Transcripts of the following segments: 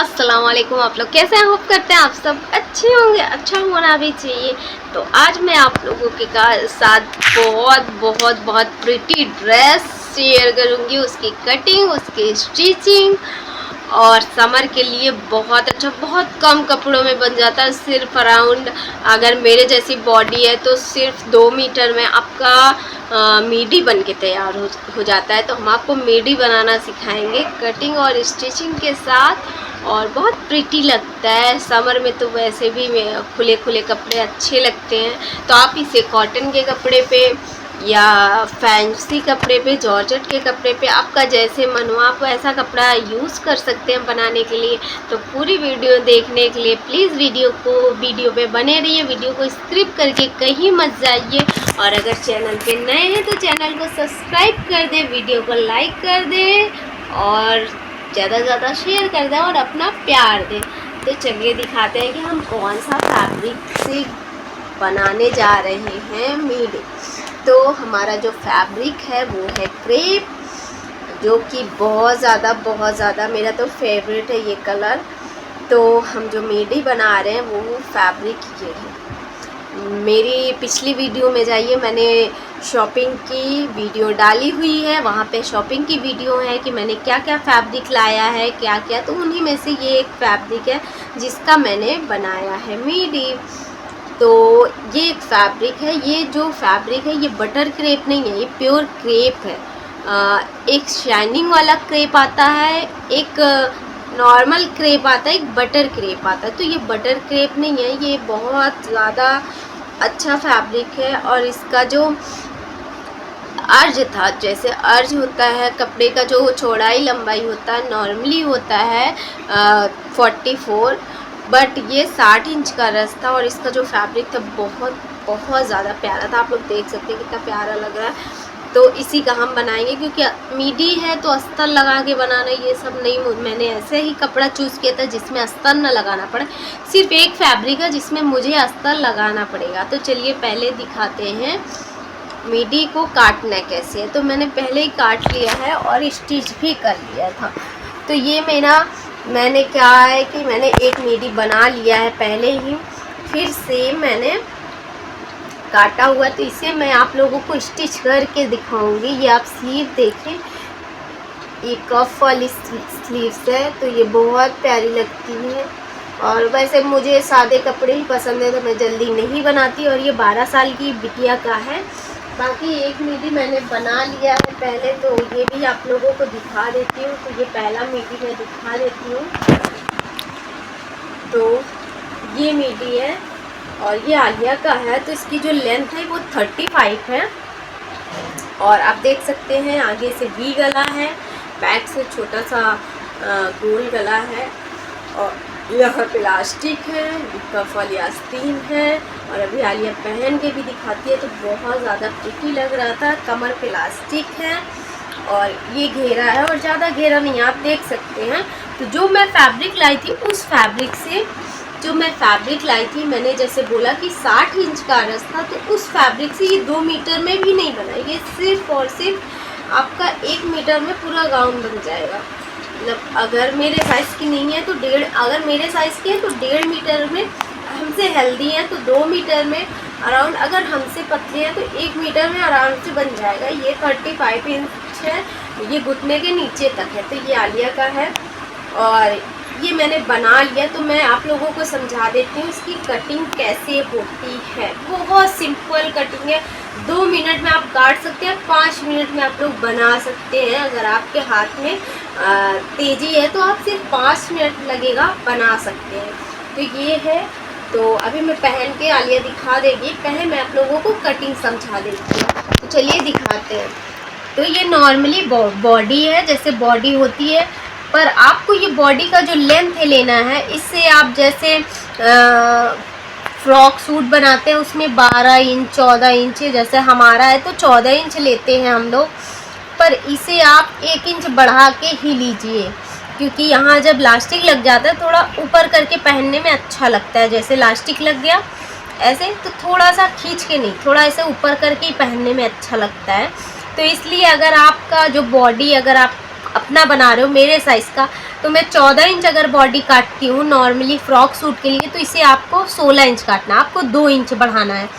अस्सलाम वालेकुम। आप लोग कैसे हैं? होप करते हैं आप सब अच्छे होंगे, अच्छा होना भी चाहिए। तो आज मैं आप लोगों के साथ बहुत प्रिटी ड्रेस शेयर करूंगी, उसकी कटिंग, उसकी स्टिचिंग, और समर के लिए बहुत अच्छा, बहुत कम कपड़ों में बन जाता है। सिर्फ अराउंड, अगर मेरे जैसी बॉडी है तो सिर्फ 2 मीटर में आपका मीडी बन के तैयार हो जाता है। तो हम आपको मीडी बनाना सिखाएंगे कटिंग और स्टिचिंग के साथ, और बहुत प्रिटी लगता है। समर में तो वैसे भी खुले खुले कपड़े अच्छे लगते हैं। तो आप इसे कॉटन के कपड़े पे या फैंसी कपड़े पे, जॉर्जेट के कपड़े पे, आपका जैसे मन हो आप ऐसा कपड़ा यूज़ कर सकते हैं बनाने के लिए। तो पूरी वीडियो देखने के लिए प्लीज़ वीडियो पे बने रहिए, वीडियो को स्किप करके कहीं मत जाइए। और अगर चैनल पे नए हैं तो चैनल को सब्सक्राइब कर दें, वीडियो को लाइक कर दें और ज़्यादा से ज़्यादा शेयर कर दें और अपना प्यार दें। तो चलिए दिखाते हैं कि हम कौन सा फैब्रिक से बनाने जा रहे हैं मीडी। तो हमारा जो फैब्रिक है वो है क्रेप, जो कि बहुत ज़्यादा मेरा तो फेवरेट है ये कलर। तो हम जो मीडी बना रहे हैं वो फैब्रिक ये है। मेरी पिछली वीडियो में जाइए, मैंने शॉपिंग की वीडियो डाली हुई है, वहाँ पे शॉपिंग की वीडियो है कि मैंने क्या क्या फैब्रिक लाया है, क्या क्या। तो उन्हीं में से ये एक फैब्रिक है जिसका मैंने बनाया है मीडी। तो ये एक फैब्रिक है, ये जो फैब्रिक है ये बटर क्रेप नहीं है, ये प्योर क्रेप है। एक शाइनिंग वाला क्रेप आता है, एक नॉर्मल क्रेप आता है, एक बटर क्रेप आता है। तो ये बटर क्रेप नहीं है, ये बहुत ज़्यादा अच्छा फैब्रिक है। और इसका जो अर्ज था, जैसे अर्ज होता है कपड़े का, जो चौड़ाई लंबाई होता है नॉर्मली होता है 44, बट ये 60 इंच का रस था। और इसका जो फैब्रिक था बहुत ज़्यादा प्यारा था। आप लोग देख सकते हैं कितना प्यारा लग रहा है। तो इसी का हम बनाएंगे, क्योंकि मीडी है तो अस्तर लगा के बनाना ये सब नहीं। मैंने ऐसे ही कपड़ा चूज़ किया था जिसमें अस्तर न लगाना पड़े। सिर्फ एक फैब्रिक है जिसमें मुझे अस्तर लगाना पड़ेगा। तो चलिए पहले दिखाते हैं मीडी को काटना कैसे है। तो मैंने पहले ही काट लिया है और स्टिच भी कर लिया था। तो ये मैंने क्या है कि मैंने एक मीडी बना लिया है पहले ही, फिर से मैंने काटा हुआ। तो इसे मैं आप लोगों को स्टिच करके दिखाऊंगी। ये आप स्लीव देखें, ये कफ वाली स्लीव्स है, तो ये बहुत प्यारी लगती है। और वैसे मुझे सादे कपड़े ही पसंद है तो मैं जल्दी नहीं बनाती। और ये 12 साल की बिटिया का है। बाकी एक मीडी मैंने बना लिया है पहले, तो ये भी आप लोगों को दिखा देती हूँ। तो ये पहला मीडी मैं दिखा देती हूँ। तो ये मीडी है और ये आलिया का है। तो इसकी जो लेंथ है वो 35 है। और आप देख सकते हैं आगे से वी गला है, बैक से छोटा सा गोल गला है, और यहाँ प्लास्टिक है, कफ वाली आस्तीन है। और अभी आलिया पहन के भी दिखाती है तो बहुत ज़्यादा प्रिटी लग रहा था। कमर प्लास्टिक है और ये घेरा है, और ज़्यादा घेरा नहीं, आप देख सकते हैं। तो जो मैं फैब्रिक लाई थी उस फैब्रिक से मैंने जैसे बोला कि 60 इंच का रस था, तो उस फैब्रिक से ये 2 मीटर में भी नहीं बना। ये सिर्फ और सिर्फ आपका 1 मीटर में पूरा गाउन बन जाएगा। मतलब अगर मेरे साइज़ की नहीं है तो अगर मेरे साइज़ की है तो 1.5 मीटर में, हमसे हेल्दी है तो 2 मीटर में अराउंड, अगर हमसे पतले हैं तो 1 मीटर में आराम से बन जाएगा। ये 35 इंच है, ये घुटने के नीचे तक है। तो ये आलिया का है और ये मैंने बना लिया। तो मैं आप लोगों को समझा देती हूँ इसकी कटिंग कैसे होती है। बहुत सिंपल कटिंग है, 2 मिनट में आप काट सकते हैं, 5 मिनट में आप लोग बना सकते हैं। अगर आपके हाथ में तेज़ी है तो आप सिर्फ 5 मिनट लगेगा, बना सकते हैं। तो ये है। तो अभी मैं पहन के आलिया दिखा देगी, पहले मैं आप लोगों को कटिंग समझा देती हूँ। तो चलिए दिखाते हैं। तो ये नॉर्मली बॉडी है, जैसे बॉडी होती है, पर आपको ये बॉडी का जो लेंथ है लेना है। इससे आप जैसे फ्रॉक सूट बनाते हैं उसमें 12 इंच 14 इंच, जैसे हमारा है तो 14 इंच लेते हैं हम लोग। पर इसे आप 1 इंच बढ़ा के ही लीजिए, क्योंकि यहाँ जब लास्टिक लग जाता है थोड़ा ऊपर करके पहनने में अच्छा लगता है। जैसे लास्टिक लग गया ऐसे, तो थोड़ा सा खींच के नहीं, थोड़ा ऐसे ऊपर करके ही पहनने में अच्छा लगता है। तो इसलिए अगर आपका जो बॉडी, अगर आप अपना बना रहे हो मेरे साइज़ का, तो मैं 14 इंच अगर बॉडी काटती हूँ नॉर्मली फ्रॉक सूट के लिए, तो इसे आपको 16 इंच काटना, आपको 2 इंच बढ़ाना है।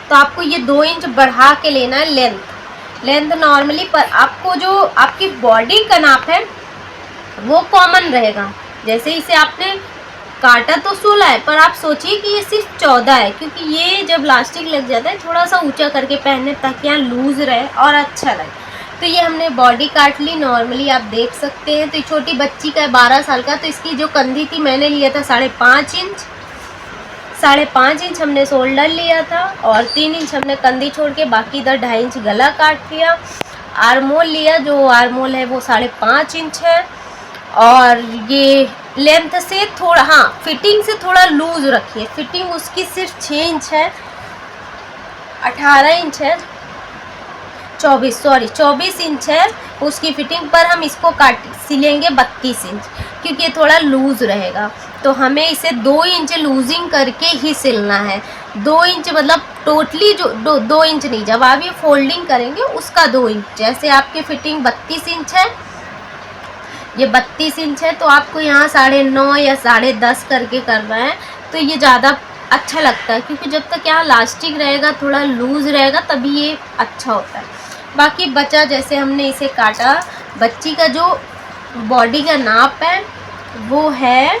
तो आपको ये 2 इंच बढ़ा के लेना है लेंथ नॉर्मली, पर आपको जो आपकी बॉडी का नाप है वो कॉमन रहेगा। जैसे इसे आपने काटा तो 16 है, पर आप सोचिए कि ये सिर्फ 14 है, क्योंकि ये जब लास्टिक लग जाता है थोड़ा सा ऊंचा करके पहने ताकि यहाँ लूज़ रहे और अच्छा लगे। तो ये हमने बॉडी काट ली नॉर्मली, आप देख सकते हैं। तो ये छोटी बच्ची का है 12 साल का, तो इसकी जो कंधी थी मैंने लिया था 5.5 इंच। 5.5 इंच हमने शोल्डर लिया था और 3 इंच हमने कंधी छोड़ के बाकी इधर 2.5 इंच गला काट लिया। आर्मोल लिया, जो आर्मोल है वो 5.5 इंच है। और ये लेंथ से थोड़ा, हाँ फिटिंग से थोड़ा लूज रखिए, फिटिंग उसकी सिर्फ 6 इंच है, 18 इंच है, 24 इंच है उसकी फिटिंग, पर हम इसको सिलेंगे 32 इंच क्योंकि ये थोड़ा लूज़ रहेगा। तो हमें इसे 2 इंच लूजिंग करके ही सिलना है। 2 इंच मतलब टोटली जो 2 इंच नहीं, जब आप ये फोल्डिंग करेंगे उसका 2 इंच। जैसे आपकी फिटिंग 32 इंच है, ये 32 इंच है, तो आपको यहाँ 9.5 या 10.5 करके करना है। तो ये ज़्यादा अच्छा लगता है क्योंकि जब तक यहाँ लास्टिक रहेगा, थोड़ा लूज़ रहेगा, तभी ये अच्छा होता है। बाकी बचा जैसे हमने इसे काटा, बच्ची का जो बॉडी का नाप है वो है,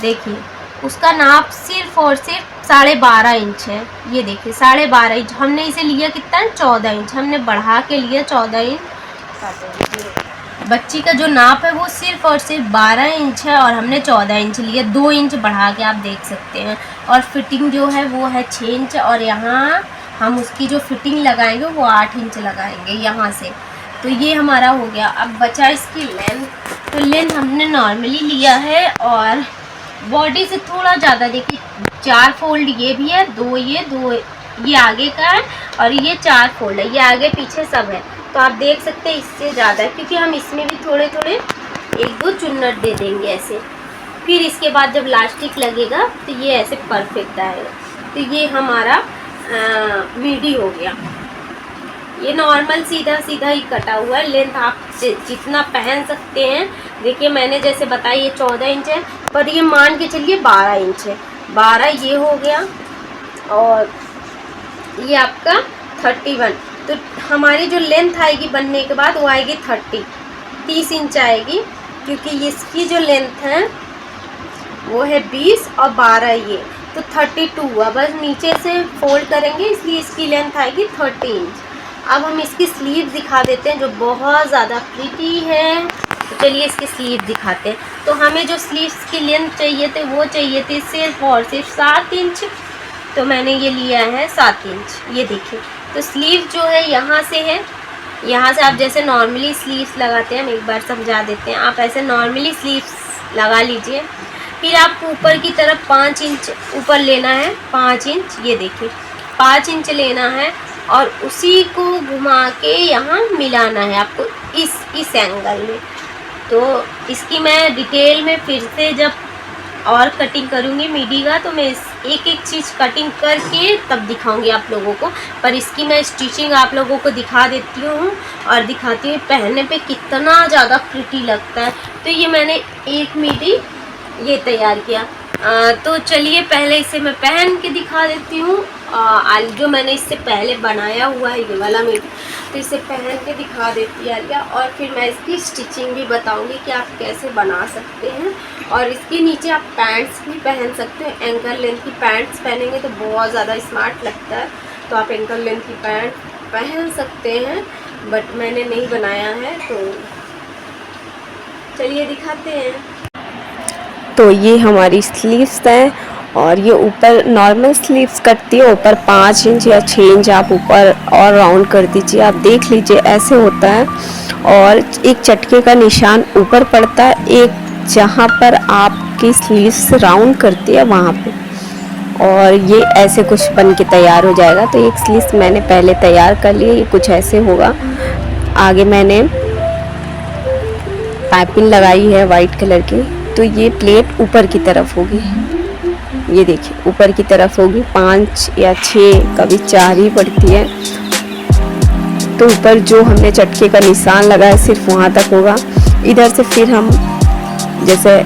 देखिए उसका नाप सिर्फ और सिर्फ 12.5 इंच है। ये देखिए 12.5 इंच, हमने इसे लिया कितना है 14 इंच, हमने बढ़ा के लिया 14 इंच। बच्ची का जो नाप है वो सिर्फ और सिर्फ 12 इंच है और हमने 14 इंच लिया, 2 इंच बढ़ा के आप देख सकते हैं। और फिटिंग जो है वो है 6 इंच और यहाँ हम उसकी जो फिटिंग लगाएंगे वो 8 इंच लगाएंगे यहाँ से। तो ये हमारा हो गया। अब बचा इसकी लेंथ, तो लेंथ हमने नॉर्मली लिया है और बॉडी से थोड़ा ज़्यादा, देखिए 4 फोल्ड ये भी है, 2 ये आगे का है और ये 4 फोल्ड है, ये आगे पीछे सब है। तो आप देख सकते हैं इससे ज़्यादा है क्योंकि हम इसमें भी थोड़े थोड़े 1-2 चुन्नट दे देंगे ऐसे। फिर इसके बाद जब लास्टिक लगेगा तो ये ऐसे परफेक्ट आएगा। तो ये हमारा वीडी हो गया। ये नॉर्मल सीधा सीधा ही कटा हुआ है। लेंथ आप जितना पहन सकते हैं, देखिए मैंने जैसे बताया ये 14 इंच है, पर ये मान के चलिए 12 इंच है। 12 ये हो गया और ये आपका 31। तो हमारी जो लेंथ आएगी बनने के बाद वो आएगी 30 इंच आएगी, क्योंकि इसकी जो लेंथ है वो है 20 और 12 ये, तो 32 हुआ। बस नीचे से फोल्ड करेंगे इसलिए इसकी लेंथ आएगी 30 इंच। अब हम इसकी स्लीव दिखा देते हैं जो बहुत ज़्यादा प्रीटी है। तो चलिए इसकी स्लीव दिखाते हैं। तो हमें जो स्लीव्स की लेंथ चाहिए थे वो चाहिए थे सिर्फ और सिर्फ 7 इंच, तो मैंने ये लिया है 7 इंच। ये देखिए, तो स्लीव जो है यहाँ से है, यहाँ से आप जैसे नॉर्मली स्लीव्स लगाते हैं, हम एक बार समझा देते हैं। आप ऐसे नॉर्मली स्लीव्स लगा लीजिए, फिर आपको ऊपर की तरफ 5 इंच ऊपर लेना है, 5 इंच। ये देखिए 5 इंच लेना है और उसी को घुमा के यहाँ मिलाना है आपको इस एंगल में। तो इसकी मैं डिटेल में फिर से जब और कटिंग करूँगी मिडी का, तो मैं एक एक चीज़ कटिंग करके तब दिखाऊंगी आप लोगों को। पर इसकी मैं स्टिचिंग आप लोगों को दिखा देती हूँ और दिखाती हूँ पहनने पे कितना ज़्यादा प्रिटी लगता है। तो ये मैंने एक मिडी ये तैयार किया। तो चलिए पहले इसे मैं पहन के दिखा देती हूँ। जो मैंने इससे पहले बनाया हुआ है ये वाला मिडी, तो इसे पहन के दिखा देती है आलिया, और फिर मैं इसकी स्टिचिंग भी बताऊंगी कि आप कैसे बना सकते हैं। और इसके नीचे आप पैंट्स भी पहन सकते हैं। एंकल लेंथ की पैंट्स पहनेंगे तो बहुत ज़्यादा स्मार्ट लगता है, तो आप एंकल लेंथ की पैंट पहन सकते हैं, बट मैंने नहीं बनाया है। तो चलिए दिखाते हैं। तो ये हमारी स्लीव्स हैं और ये ऊपर नॉर्मल स्लीव्स कटती है, ऊपर 5 इंच या 6 इंच आप ऊपर और राउंड कर दीजिए। आप देख लीजिए ऐसे होता है और एक चटके का निशान ऊपर पड़ता है, एक जहाँ पर आपकी स्लीव्स राउंड करती है वहाँ पे, और ये ऐसे कुछ बन के तैयार हो जाएगा। तो एक स्लीव्स मैंने पहले तैयार कर ली, ये कुछ ऐसे होगा। आगे मैंने पाइपिंग लगाई है वाइट कलर की, तो ये प्लेट ऊपर की तरफ होगी। ये देखिए ऊपर की तरफ होगी, 5 या 6 कभी 4 ही पड़ती है। तो ऊपर जो हमने चटके का निशान लगाया सिर्फ वहाँ तक होगा। इधर से फिर हम जैसे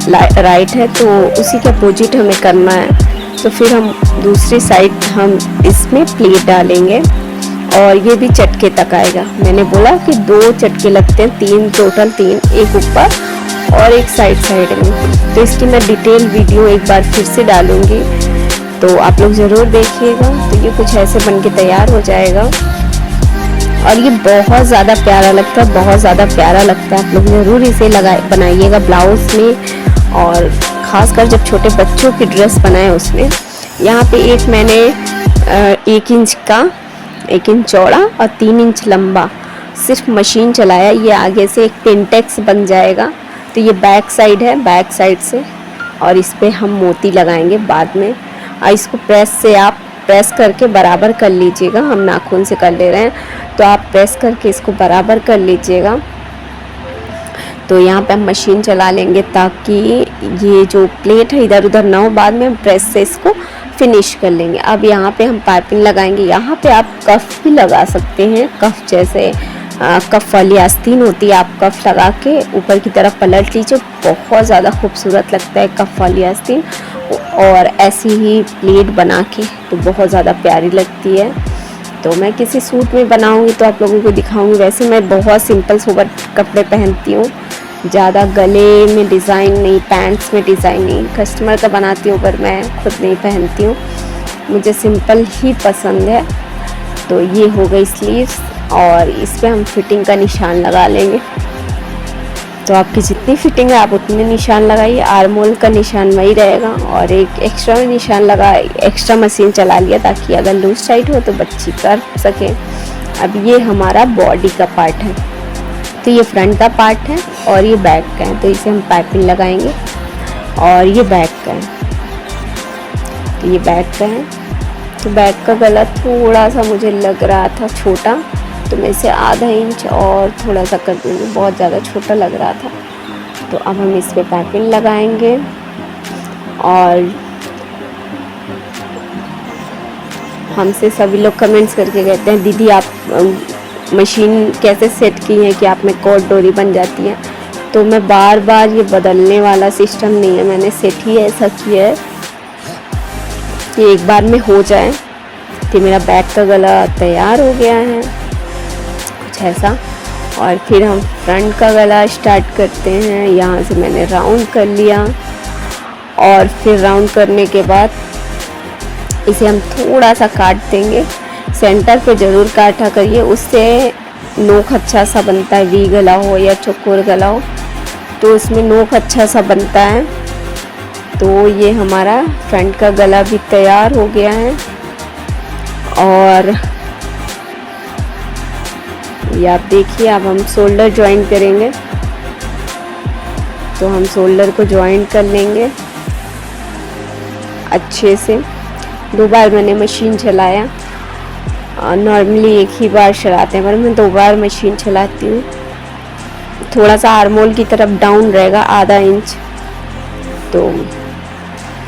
राइट है तो उसी के अपोजिट हमें करना है, तो फिर हम दूसरी साइड हम इसमें प्लेट डालेंगे और ये भी चटके तक आएगा। मैंने बोला कि 2 चटके लगते हैं, 3 टोटल, 3, एक ऊपर और एक साइड में। तो इसकी मैं डिटेल वीडियो एक बार फिर से डालूंगी, तो आप लोग ज़रूर देखिएगा। तो ये कुछ ऐसे बन के तैयार हो जाएगा और ये बहुत ज़्यादा प्यारा लगता है, बहुत ज़्यादा प्यारा लगता है। आप लोग ज़रूर इसे बनाइएगा ब्लाउज़ में, और ख़ासकर जब छोटे बच्चों की ड्रेस बनाए उसमें। यहाँ पे एक मैंने 1 इंच चौड़ा और 3 इंच लंबा सिर्फ मशीन चलाया। ये आगे से एक पेंटेक्स बन जाएगा। तो ये बैक साइड है, बैक साइड से, और इस पर हम मोती लगाएंगे बाद में। और इसको प्रेस से आप प्रेस करके बराबर कर लीजिएगा। हम नाखून से कर ले रहे हैं, तो आप प्रेस करके इसको बराबर कर लीजिएगा। तो यहाँ पे हम मशीन चला लेंगे ताकि ये जो प्लेट है इधर उधर ना हो, बाद में हम प्रेस से इसको फिनिश कर लेंगे। अब यहाँ पे हम पाइपिंग लगाएंगे। यहाँ पे आप कफ भी लगा सकते हैं, कफ जैसे कफ वाली आस्तीन होती है, आप कफ लगा के ऊपर की तरफ पलट लीजिए, बहुत ज़्यादा खूबसूरत लगता है कफ वाली आस्तीन। और ऐसी ही प्लेट बना के तो बहुत ज़्यादा प्यारी लगती है। तो मैं किसी सूट में बनाऊंगी तो आप लोगों को दिखाऊंगी। वैसे मैं बहुत सिंपल सोबर कपड़े पहनती हूँ, ज़्यादा गले में डिज़ाइन नहीं, पैंट्स में डिज़ाइन नहीं, कस्टमर का बनाती हूँ पर मैं खुद नहीं पहनती हूँ, मुझे सिंपल ही पसंद है। तो ये हो गई स्लीव्स और इस पर हम फिटिंग का निशान लगा लेंगे। तो आपकी जितनी फिटिंग है आप उतने निशान लगाइए। आर्म होल का निशान वही रहेगा और एक एक्स्ट्रा में निशान लगा, एक्स्ट्रा मशीन चला लिया ताकि अगर लूज टाइट हो तो बच्ची कर सके। अब ये हमारा बॉडी का पार्ट है, तो ये फ्रंट का पार्ट है और ये बैक का है। तो इसे हम पाइपिंग लगाएंगे और ये बैक का है, तो ये बैक का है। तो बैक का गला थोड़ा सा मुझे लग रहा था छोटा, तो मैं इसे आधा इंच और थोड़ा सा कर दूँगी, बहुत ज़्यादा छोटा लग रहा था। तो अब हम इस पे पाइपिंग लगाएंगे और हमसे सभी लोग कमेंट्स करके कहते हैं दीदी आप मशीन कैसे सेट की है कि आप में कॉर्ड डोरी बन जाती है। तो मैं बार बार ये बदलने वाला सिस्टम नहीं है, मैंने सेट ही ऐसा किया है कि एक बार में हो जाए। कि मेरा बैक का गला तैयार हो गया है कुछ ऐसा। और फिर हम फ्रंट का गला स्टार्ट करते हैं। यहाँ से मैंने राउंड कर लिया और फिर राउंड करने के बाद इसे हम थोड़ा सा काट देंगे। सेंटर पे ज़रूर काटा करिए, उससे नोक अच्छा सा बनता है। वी गला हो या चौकोर गला हो तो उसमें नोक अच्छा सा बनता है। तो ये हमारा फ्रंट का गला भी तैयार हो गया है। और ये आप देखिए, अब हम शोल्डर ज्वाइन करेंगे। तो हम शोल्डर को ज्वाइन कर लेंगे अच्छे से। 2 बार मैंने मशीन चलाया, नॉर्मली एक ही बार चलाते हैं पर मैं 2 बार मशीन चलाती हूँ। थोड़ा सा आर्मोल की तरफ डाउन रहेगा, आधा इंच। तो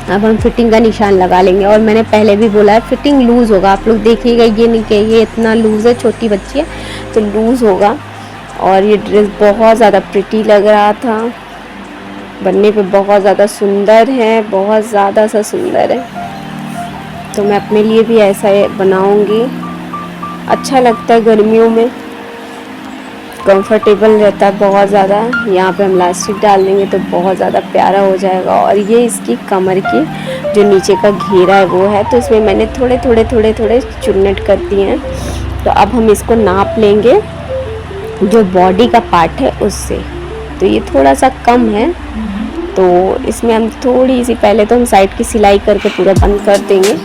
अब हम फिटिंग का निशान लगा लेंगे। और मैंने पहले भी बोला है फिटिंग लूज़ होगा, आप लोग देखिएगा, ये नहीं कहिए इतना लूज़ है, छोटी बच्ची है तो लूज़ होगा। और ये ड्रेस बहुत ज़्यादा प्रिटी लग रहा था, बनने पे बहुत ज़्यादा सुंदर है, बहुत ज़्यादा सा सुंदर है। तो मैं अपने लिए भी ऐसा बनाऊंगी, अच्छा लगता है गर्मियों में, कंफर्टेबल रहता है बहुत ज़्यादा। यहाँ पे हम इलास्टिक डाल देंगे तो बहुत ज़्यादा प्यारा हो जाएगा। और ये इसकी कमर की जो नीचे का घेरा है वो है, तो इसमें मैंने थोड़े थोड़े चुन्नट कर दिए हैं। तो अब हम इसको नाप लेंगे जो बॉडी का पार्ट है उससे। तो ये थोड़ा सा कम है, तो इसमें हम थोड़ी सी पहले तो हम साइड की सिलाई करके पूरा बंद कर देंगे।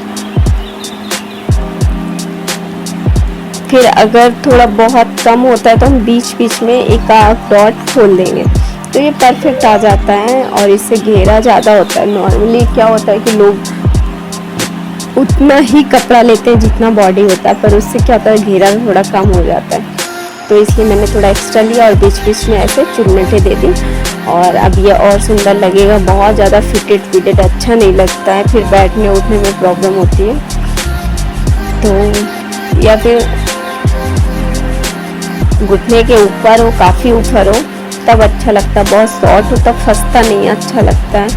फिर अगर थोड़ा बहुत कम होता है तो हम बीच बीच में एक डॉट खोल देंगे, तो ये परफेक्ट आ जाता है। और इससे घेरा ज़्यादा होता है। नॉर्मली क्या होता है कि लोग उतना ही कपड़ा लेते हैं जितना बॉडी होता है, पर उससे क्या होता है घेरा थोड़ा कम हो जाता है। तो इसलिए मैंने थोड़ा एक्स्ट्रा लिया और बीच बीच में ऐसे चुन्नटें दे दी। और अब ये और सुंदर लगेगा। बहुत ज़्यादा फिटेड अच्छा नहीं लगता है, फिर बैठने उठने में प्रॉब्लम होती है। तो या फिर घुटने के ऊपर हो, काफ़ी ऊपर हो, तब अच्छा लगता है। बहुत शॉर्ट हो तब फंसता नहीं, अच्छा लगता है।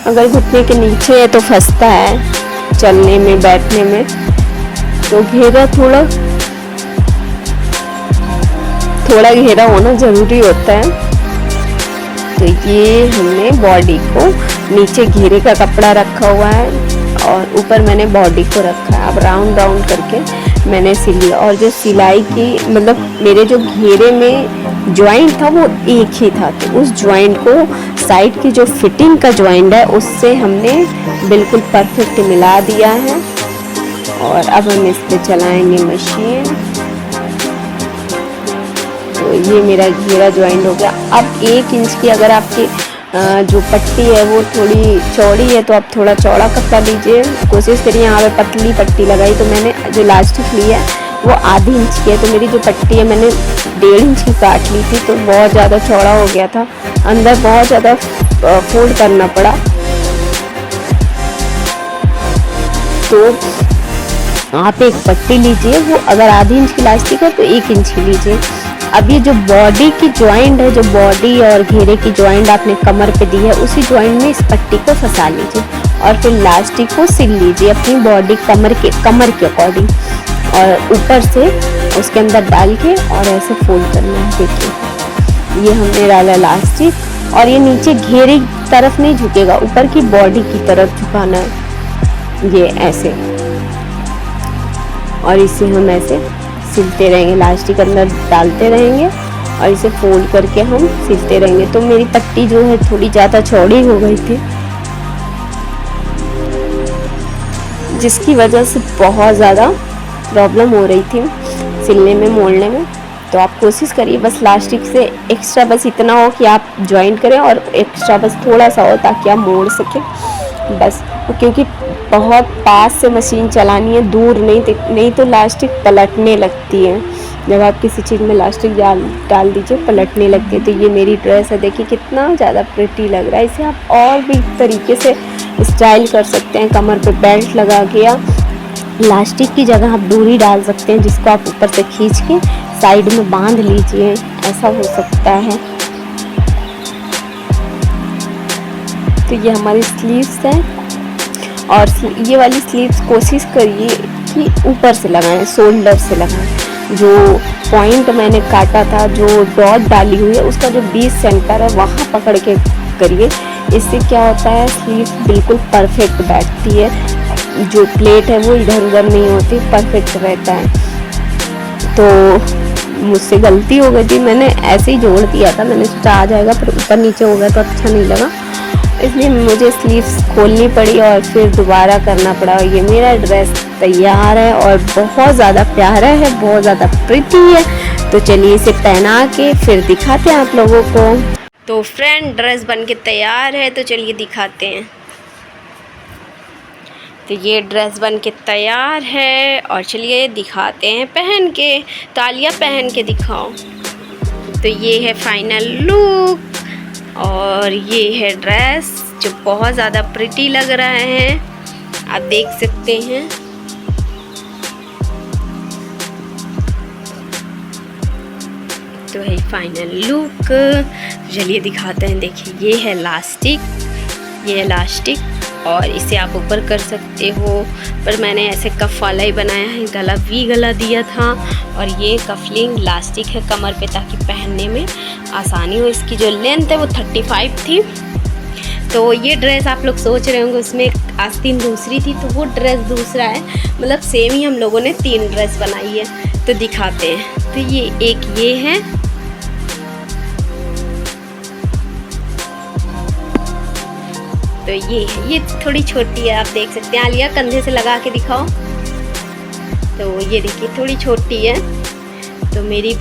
अगर घुटने के नीचे है तो फंसता है चलने में, बैठने में। तो घेरा थोड़ा घेरा होना ज़रूरी होता है। तो ये हमने बॉडी को, नीचे घेरे का कपड़ा रखा हुआ है और ऊपर मैंने बॉडी को रखा है। अब राउंड राउंड करके मैंने सिली। और जो सिलाई की मतलब मेरे जो घेरे में जॉइंट था वो एक ही था, तो उस जॉइंट को साइड की जो फिटिंग का जॉइंट है उससे हमने बिल्कुल परफेक्ट मिला दिया है। और अब हम इस पर चलाएंगे मशीन। तो ये मेरा घेरा जॉइंट हो गया। अब 1 इंच की अगर आपकी जो पट्टी है वो थोड़ी चौड़ी है तो आप थोड़ा चौड़ा कपड़ा लीजिए। कोशिश करिए, यहाँ पे पतली पट्टी लगाई तो मैंने जो इलास्टिक ली है वो आधी इंच की है। तो मेरी जो पट्टी है मैंने 1.5 इंच की काट ली थी, तो बहुत ज़्यादा चौड़ा हो गया था, अंदर बहुत ज़्यादा फोल्ड करना पड़ा। तो आप एक पट्टी लीजिए, वो अगर आधी इंच की इलास्टिक है तो 1 इंच की लीजिए। अब ये जो बॉडी की जॉइंट है, जो बॉडी और घेरे की जॉइंट आपने कमर पे दी है, उसी जॉइंट में इस पट्टी को फंसा लीजिए और फिर इलास्टिक को सिल लीजिए अपनी बॉडी कमर के अकॉर्डिंग, और ऊपर से उसके अंदर डाल के और ऐसे फोल्ड करना है। देखिए ये हमने डाला इलास्टिक और ये नीचे घेरे की तरफ नहीं झुकेगा, ऊपर की बॉडी की तरफ झुकाना है, ये ऐसे। और इसे हम ऐसे सिलते रहेंगे, इलास्टिक अंदर डालते रहेंगे और इसे फोल्ड करके हम सिलते रहेंगे। तो मेरी पट्टी जो है थोड़ी ज़्यादा चौड़ी हो गई थी, जिसकी वजह से बहुत ज़्यादा प्रॉब्लम हो रही थी सिलने में, मोड़ने में। तो आप कोशिश करिए बस इलास्टिक से एक्स्ट्रा बस इतना हो कि आप जॉइंट करें और एक्स्ट्रा बस थोड़ा सा हो ताकि आप मोड़ सकें बस। क्योंकि बहुत पास से मशीन चलानी है, दूर नहीं तो इलास्टिक पलटने लगती है। जब आप किसी चीज़ में इलास्टिक डाल दीजिए पलटने लगती है। तो ये मेरी ड्रेस है, देखिए कितना ज़्यादा प्रिटी लग रहा है। इसे आप और भी तरीके से स्टाइल कर सकते हैं। कमर पे बेल्ट लगा के या इलास्टिक की जगह आप डोरी डाल सकते हैं, जिसको आप ऊपर से खींच के साइड में बांध लीजिए, ऐसा हो सकता है। तो ये हमारी स्लीव्स है और ये वाली स्लीव्स कोशिश करिए कि ऊपर से लगाएं, शोल्डर से लगाएं। जो पॉइंट मैंने काटा था, जो डॉट डाली हुई है, उसका जो 20 सेंटर है वहाँ पकड़ के करिए। इससे क्या होता है, स्लीव बिल्कुल परफेक्ट बैठती है, जो प्लेट है वो इधर उधर नहीं होती, परफेक्ट रहता है। तो मुझसे गलती हो गई थी, मैंने ऐसे ही जोड़ दिया था, मैंने सोचा आ जाएगा, पर ऊपर नीचे हो गया तो अच्छा नहीं लगा, इसलिए मुझे स्लीव्स खोलनी पड़ी और फिर दोबारा करना पड़ा। और ये मेरा ड्रेस तैयार है और बहुत ज़्यादा प्यारा है, बहुत ज़्यादा प्रिटी है। तो चलिए इसे पहना के फिर दिखाते हैं आप लोगों को। तो फ्रेंड ड्रेस बन के तैयार है, तो चलिए दिखाते हैं। तो ये ड्रेस बन के तैयार है और चलिए दिखाते हैं पहन के। तालिया पहन के दिखाओ। तो ये है फाइनल लुक और ये है ड्रेस जो बहुत ज़्यादा प्रिटी लग रहा है, आप देख सकते हैं। तो है फाइनल लुक, चलिए दिखाते हैं। देखिए ये है इलास्टिक और इसे आप ऊपर कर सकते हो, पर मैंने ऐसे कफ वाला ही बनाया है, गला वी गला दिया था। और ये कफलिंग इलास्टिक है कमर पे ताकि पहनने में आसानी हो। इसकी जो लेंथ है वो 35 थी। तो ये ड्रेस आप लोग सोच रहे होंगे उसमें आस्तीन दूसरी थी, तो वो ड्रेस दूसरा है, मतलब सेम ही हम लोगों ने 3 ड्रेस बनाई है। तो दिखाते हैं। तो ये एक ये है, तो ये थोड़ी छोटी है, आप देख सकते हैं। आलिया कंधे से लगा के दिखाओ। तो ये देखिए थोड़ी छोटी है, तो मेरी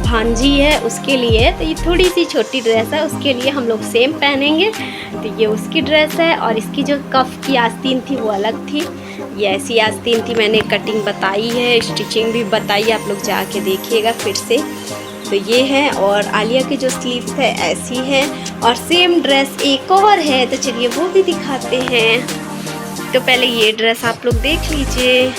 भांजी है उसके लिए, तो ये थोड़ी सी छोटी ड्रेस है, उसके लिए हम लोग सेम पहनेंगे। तो ये उसकी ड्रेस है और इसकी जो कफ की आस्तीन थी वो अलग थी, ये ऐसी आस्तीन थी। मैंने कटिंग बताई है, स्टिचिंग भी बताई, आप लोग जाके देखिएगा फिर से। तो ये है, और आलिया की जो स्लीव्स है ऐसी है, और सेम ड्रेस एक और है, तो चलिए वो भी दिखाते हैं। तो पहले ये ड्रेस आप लोग देख लीजिए।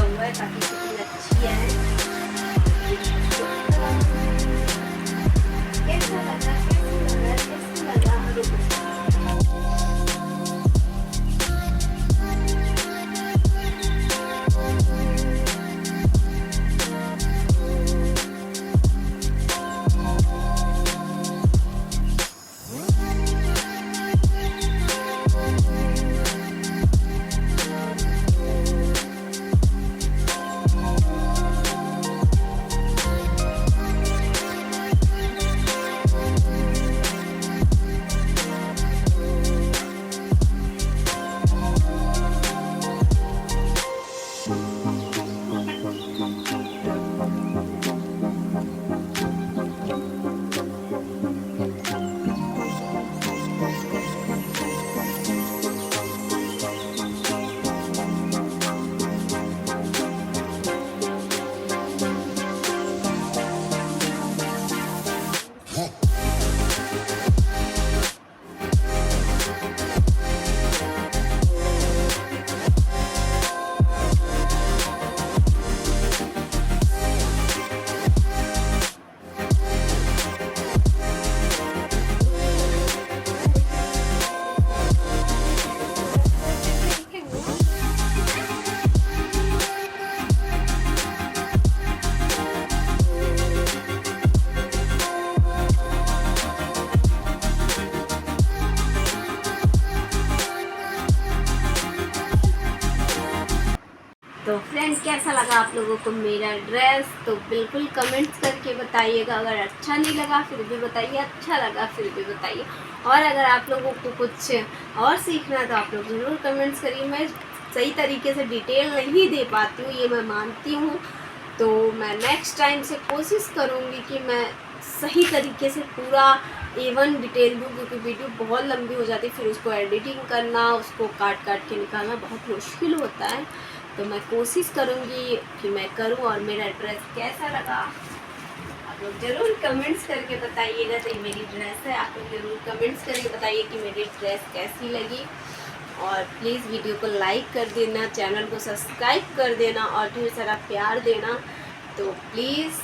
किया हुआ है ताकि फिटिंग अच्छी आए। कैसा लगा, कैसा लगा रुको। तो फ्रेंड्स कैसा लगा आप लोगों को मेरा ड्रेस, तो बिल्कुल कमेंट्स करके बताइएगा। अगर अच्छा नहीं लगा फिर भी बताइए, अच्छा लगा फिर भी बताइए। और अगर आप लोगों को कुछ और सीखना तो आप लोग ज़रूर कमेंट्स करिए। मैं सही तरीके से डिटेल नहीं दे पाती हूँ, ये मैं मानती हूँ। तो मैं नेक्स्ट टाइम से कोशिश करूँगी कि मैं सही तरीके से पूरा A1 डिटेल दूँ, क्योंकि वीडियो बहुत लंबी हो जाती है, फिर उसको एडिटिंग करना, उसको काट काट के निकालना बहुत मुश्किल होता है। तो मैं कोशिश करूँगी कि मैं करूँ। और मेरा ड्रेस कैसा लगा आप लोग ज़रूर कमेंट्स करके बताइएगा। तो ये मेरी ड्रेस है, आप लोग ज़रूर कमेंट्स करके बताइए कि मेरी ड्रेस कैसी लगी। और प्लीज़ वीडियो को लाइक कर देना, चैनल को सब्सक्राइब कर देना और ढेर सारा प्यार देना। तो प्लीज़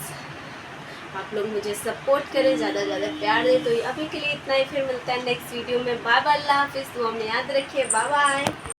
आप लोग मुझे सपोर्ट करें, ज़्यादा से ज़्यादा प्यार दें। तो अभी के लिए इतना ही, फिर मिलता है नेक्स्ट वीडियो में। बाय बाय, अल्लाह हाफिज़। दुआ में याद रखिए, बाय बाय।